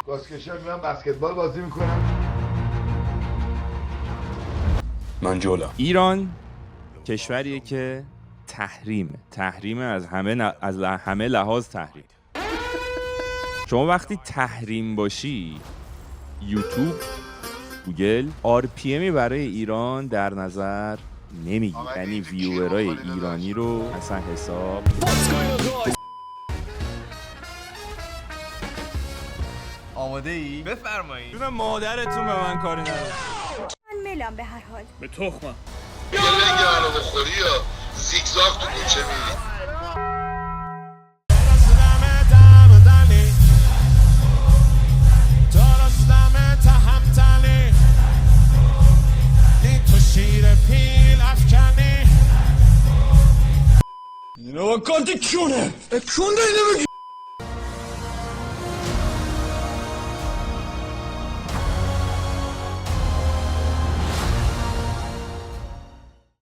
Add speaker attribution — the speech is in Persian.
Speaker 1: باسکتبال میرم بسکتبال بازی میکنم.
Speaker 2: من جولم.
Speaker 3: ایران کشوریه که تحریم از همه لحاظ تحریم. شما وقتی تحریم باشی یوتیوب، گوگل RPMی برای ایران در نظر نمیگی، یعنی ویورای ایرانی رو اصلا حساب.
Speaker 4: آماده ای؟
Speaker 5: بفرمایید.
Speaker 3: جون مادرتون به من کاری نداره.
Speaker 6: من ملام به هر حال.
Speaker 5: به تخمم.
Speaker 1: یه رنگ منو بخوری یا زیگزاگ تو کوچه میری.
Speaker 2: اینا کانتی کونه اینو بگی.